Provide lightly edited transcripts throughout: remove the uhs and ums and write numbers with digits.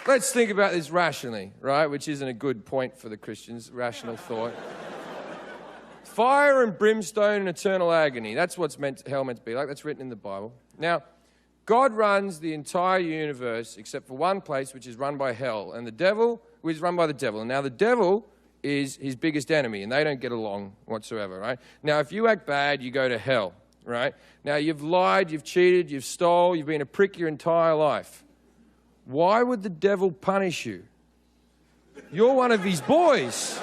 Let's think about this rationally, right? Which isn't a good point for the Christians, rational thought. Fire and brimstone and eternal agony. That's what's hell meant to be like. That's written in the Bible. Now, God runs the entire universe except for one place, which is run by hell. And the devil is run by the devil. And now the devil is his biggest enemy, and they don't get along whatsoever, right? Now, if you act bad, you go to hell, right? Now, you've lied, you've cheated, you've stole, you've been a prick your entire life. Why would the devil punish you? You're one of his boys.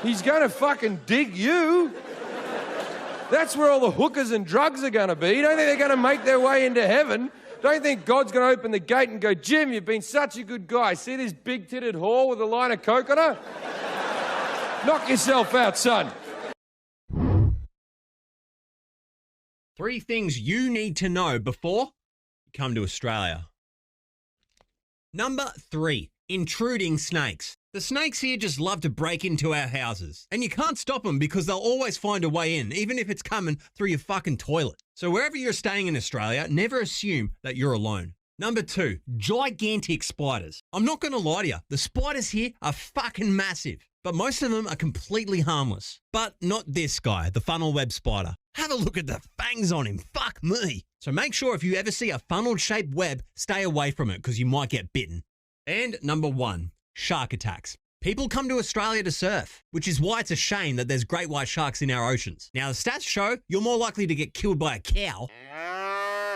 He's going to fucking dig you. That's where all the hookers and drugs are going to be. You don't think they're going to make their way into heaven? Don't think God's going to open the gate and go, Jim, you've been such a good guy. See this big-titted whore with a line of coke on her? Knock yourself out, son. 3 things you need to know before you come to Australia. Number 3, intruding snakes. The snakes here just love to break into our houses. And you can't stop them because they'll always find a way in, even if it's coming through your fucking toilet. So wherever you're staying in Australia, never assume that you're alone. Number 2, gigantic spiders. I'm not going to lie to you, the spiders here are fucking massive. But most of them are completely harmless. But not this guy, the funnel web spider. Have a look at the fangs on him, fuck me. So make sure if you ever see a funnel-shaped web, stay away from it because you might get bitten. And number 1, shark attacks. People come to Australia to surf, which is why it's a shame that there's great white sharks in our oceans. Now, the stats show you're more likely to get killed by a cow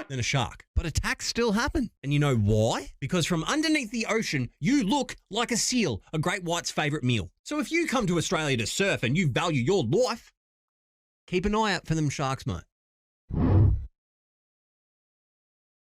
than a shark. But attacks still happen. And you know why? Because from underneath the ocean, you look like a seal, a great white's favourite meal. So if you come to Australia to surf and you value your life, keep an eye out for them sharks, mate.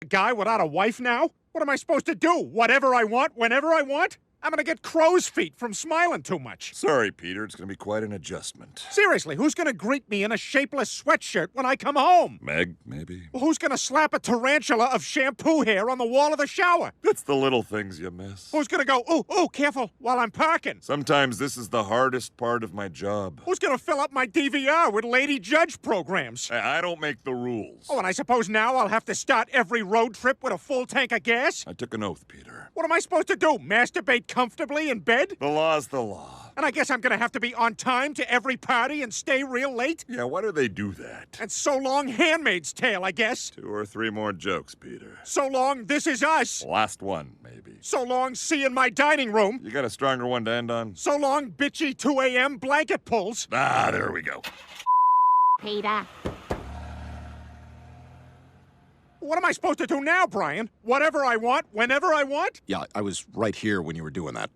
A guy without a wife now? What am I supposed to do? Whatever I want, whenever I want? I'm gonna get crow's feet from smiling too much. Sorry, Peter. It's gonna be quite an adjustment. Seriously, who's gonna greet me in a shapeless sweatshirt when I come home? Meg, maybe? Who's gonna slap a tarantula of shampoo hair on the wall of the shower? It's the little things you miss. Who's gonna go, ooh, careful, while I'm parking? Sometimes this is the hardest part of my job. Who's gonna fill up my DVR with Lady Judge programs? Hey, I don't make the rules. Oh, and I suppose now I'll have to start every road trip with a full tank of gas? I took an oath, Peter. What am I supposed to do, masturbate comfortably in bed? The law's the law. And I guess I'm gonna have to be on time to every party and stay real late? Yeah, why do they do that? And so long, Handmaid's Tale, I guess. 2 or 3 more jokes, Peter. So long, This Is Us. Last one, maybe. So long, See in My Dining Room. You got a stronger one to end on? So long, bitchy 2 a.m. blanket pulls. Ah, there we go. Peter. What am I supposed to do now, Brian? Whatever I want, whenever I want? Yeah, I was right here when you were doing that.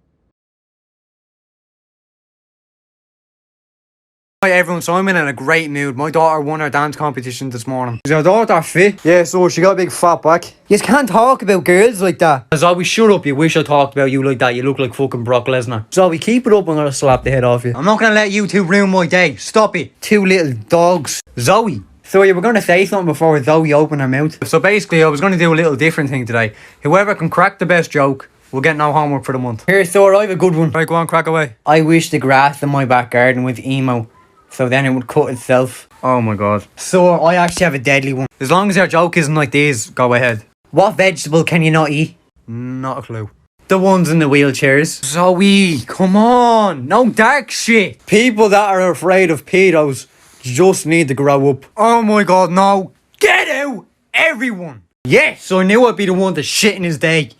Hi everyone, so I'm in a great mood. My daughter won her dance competition this morning. Is your daughter fit? Yeah, so she got a big fat back. You can't talk about girls like that. Zoe, shut up. You wish I talked about you like that. You look like fucking Brock Lesnar. Zoe, keep it up. I'm gonna slap the head off you. I'm not gonna let you two ruin my day. Stop it. 2 little dogs. Zoe. So you were going to say something before Zoe opened her mouth. So basically I was going to do a little different thing today. Whoever can crack the best joke will get no homework for the month. Here, Thor, I have a good one. Right, go on, crack away. I wish the grass in my back garden was emo, so then it would cut itself. Oh my god. So I actually have a deadly one. As long as your joke isn't like these, go ahead. What vegetable can you not eat? Not a clue. The ones in the wheelchairs. Zoe, come on. No dark shit. People that are afraid of pedos just need to grow up. Oh my god, no. Get out, everyone. Yes, so I knew I'd be the one to shit in his day.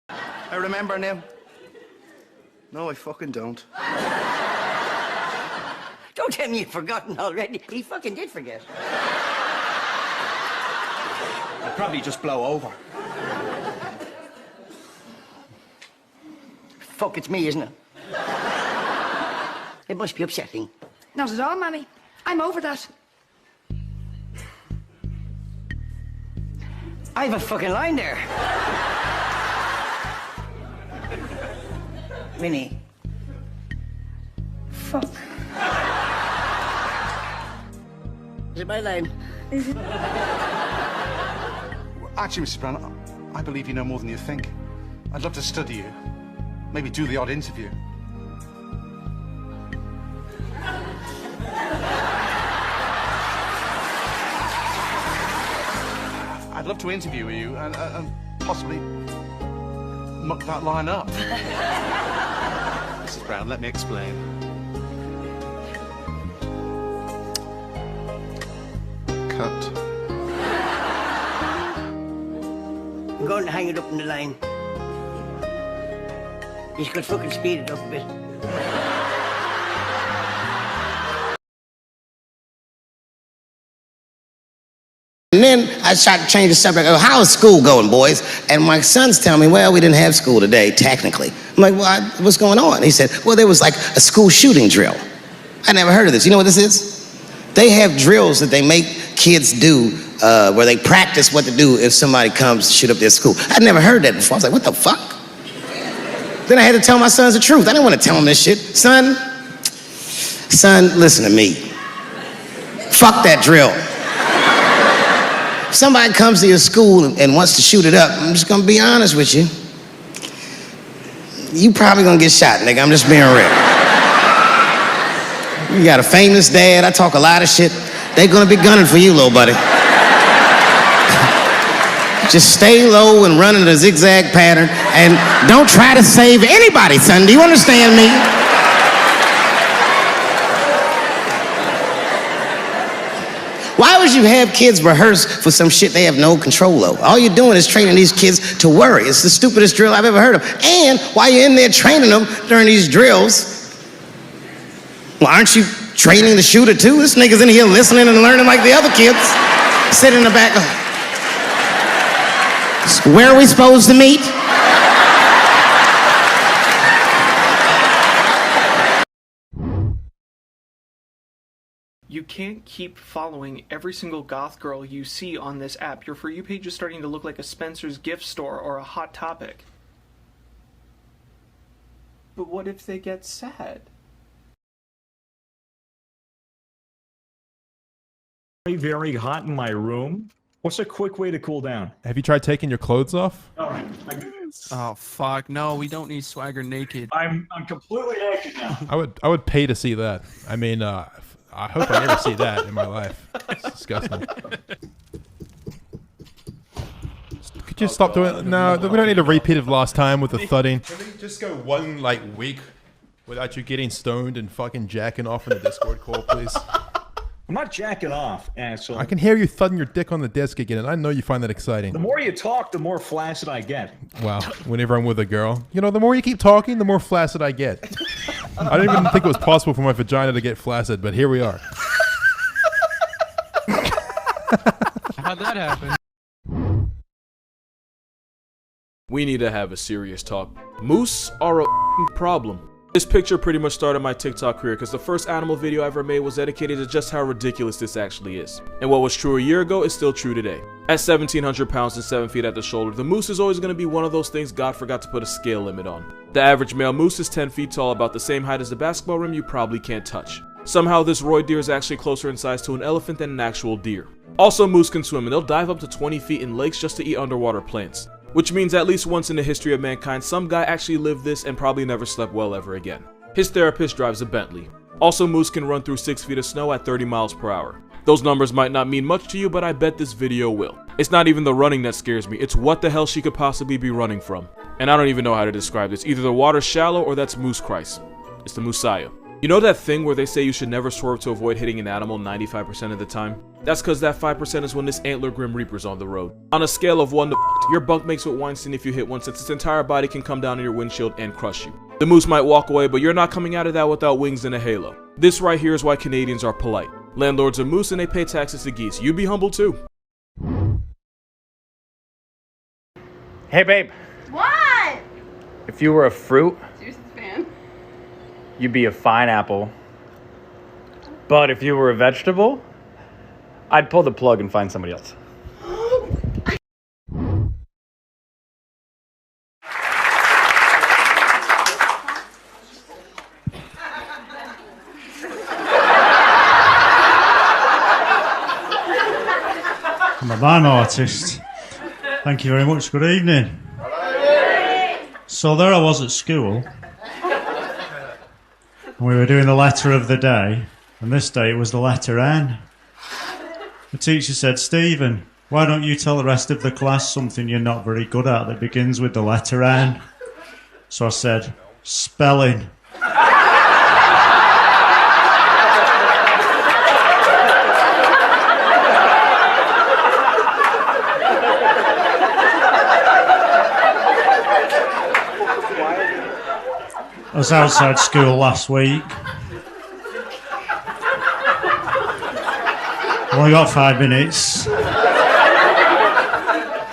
I remember now. No, I fucking don't. Don't tell me you've forgotten already. He fucking did forget. I'd probably just blow over. Fuck, it's me, isn't it? It must be upsetting. Not at all, Mammy. I'm over that. I have a fucking line there. Winnie. Fuck. Is it my line? Actually, Mrs. Brown, I believe you know more than you think. I'd love to study you. Maybe do the odd interview. love to interview you and possibly muck that line up. Mrs. Brown, let me explain. Cut. I'm going to hang it up in the line. You could fucking speed it up a bit. And then I tried to change the subject. Oh, how is school going, boys? And my son's telling me, well, we didn't have school today, technically. I'm like, well, what's going on? He said, well, there was like a school shooting drill. I never heard of this. You know what this is? They have drills that they make kids do where they practice what to do if somebody comes to shoot up their school. I'd never heard that before. I was like, what the fuck? Then I had to tell my sons the truth. I didn't want to tell them this shit. Son, listen to me. Fuck that drill. If somebody comes to your school and wants to shoot it up, I'm just gonna be honest with you. You probably gonna get shot, nigga. I'm just being real. You got a famous dad. I talk a lot of shit. They gonna be gunning for you, little buddy. Just stay low and run in a zigzag pattern and don't try to save anybody, son. Do you understand me? Why would you have kids rehearse for some shit they have no control over? All you're doing is training these kids to worry. It's the stupidest drill I've ever heard of. And while you're in there training them during these drills, well, aren't you training the shooter too? This nigga's in here listening and learning like the other kids. Sit in the back. Where are we supposed to meet? You can't keep following every single goth girl you see on this app. Your For You page is starting to look like a Spencer's gift store or a Hot Topic. But what if they get sad? Very hot in my room. What's a quick way to cool down? Have you tried taking your clothes off? Alright, oh fuck, no, we don't need Swagger naked. I'm completely naked now. I would pay to see that. I mean, I hope I never see that in my life. It's disgusting. Could you stop doing it? No, we don't need a repeat of last time with the thudding. Can we just go one week without you getting stoned and fucking jacking off in the Discord call, please? I'm not jacking off, asshole. I can hear you thudding your dick on the desk again, and I know you find that exciting. The more you talk, the more flaccid I get. Wow, whenever I'm with a girl. You know, the more you keep talking, the more flaccid I get. I didn't even think it was possible for my vagina to get flaccid, but here we are. How'd that happen? We need to have a serious talk. Moose are a problem. This picture pretty much started my TikTok career because the first animal video I ever made was dedicated to just how ridiculous this actually is. And what was true a year ago is still true today. At 1,700 pounds and 7 feet at the shoulder, the moose is always going to be one of those things God forgot to put a scale limit on. The average male moose is 10 feet tall, about the same height as the basketball rim you probably can't touch. Somehow this roy deer is actually closer in size to an elephant than an actual deer. Also, moose can swim and they'll dive up to 20 feet in lakes just to eat underwater plants. Which means at least once in the history of mankind, some guy actually lived this and probably never slept well ever again. His therapist drives a Bentley. Also, moose can run through 6 feet of snow at 30 miles per hour. Those numbers might not mean much to you, but I bet this video will. It's not even the running that scares me, it's what the hell she could possibly be running from. And I don't even know how to describe this. Either the water's shallow or that's Moose Christ. It's the Messiah. You know that thing where they say you should never swerve to avoid hitting an animal 95% of the time? That's cause that 5% is when this antler Grim Reaper's on the road. On a scale of 1 to your bunk makes with Weinstein if you hit one, since its entire body can come down on your windshield and crush you. The moose might walk away, but you're not coming out of that without wings and a halo. This right here is why Canadians are polite. Landlords are moose and they pay taxes to geese. You be humble too. Hey babe, What? if you were a fruit, Zeus' fan. you'd be a pineapple. But if you were a vegetable, I'd pull the plug and find somebody else. I'm a mime artist. Thank you very much. Good evening. So there I was at school, and we were doing the letter of the day, and this day it was the letter N. The teacher said, Stephen, Why don't you tell the rest of the class something you're not very good at that begins with the letter N? So I said, spelling. I was outside school last week. Only got 5 minutes.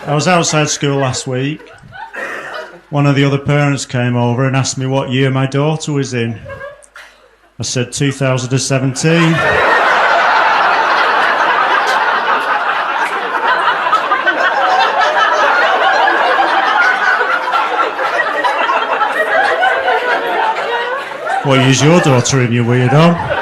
I was outside school last week. One of the other parents came over and asked me what year my daughter was in. I said 2017. What year's your daughter in, you weirdo?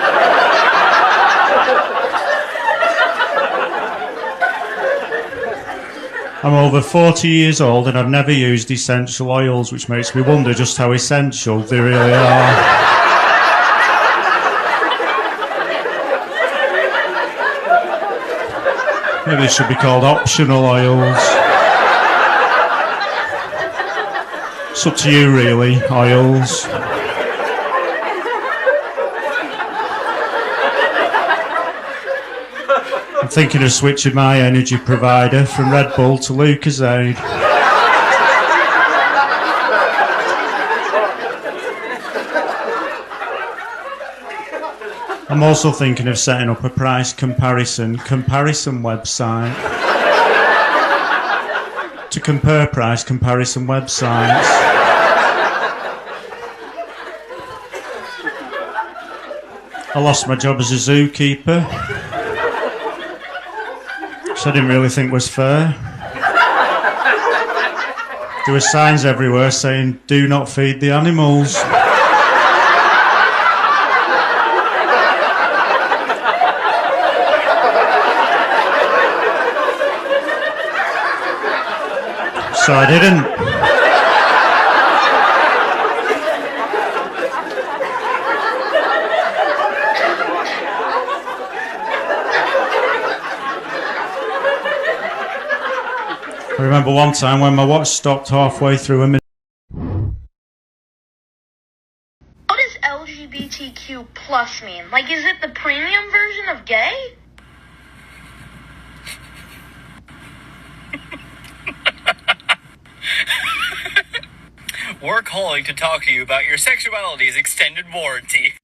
I'm over 40 years old and I've never used essential oils, which makes me wonder just how essential they really are. Maybe they should be called optional oils. It's up to you really, oils. I'm thinking of switching my energy provider from Red Bull to Lucozade. I'm also thinking of setting up a price comparison website to compare price comparison websites. I lost my job as a zookeeper. I didn't really think was fair. There were signs everywhere saying, "Do not feed the animals." So I didn't. I remember one time when my watch stopped halfway through a minute. What does LGBTQ plus mean? Like, is it the premium version of gay? We're calling to talk to you about your sexuality's extended warranty.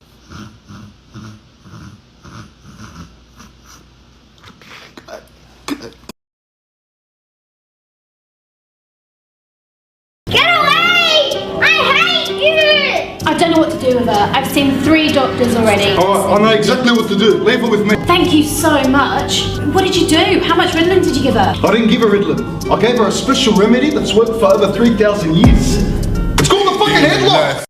Get away! I hate you! I don't know what to do with her. I've seen 3 doctors already. Oh, I know exactly what to do. Leave her with me. Thank you so much. What did you do? How much Ritalin did you give her? I didn't give her Ritalin. I gave her a special remedy that's worked for over 3,000 years. It's called the fucking headlock!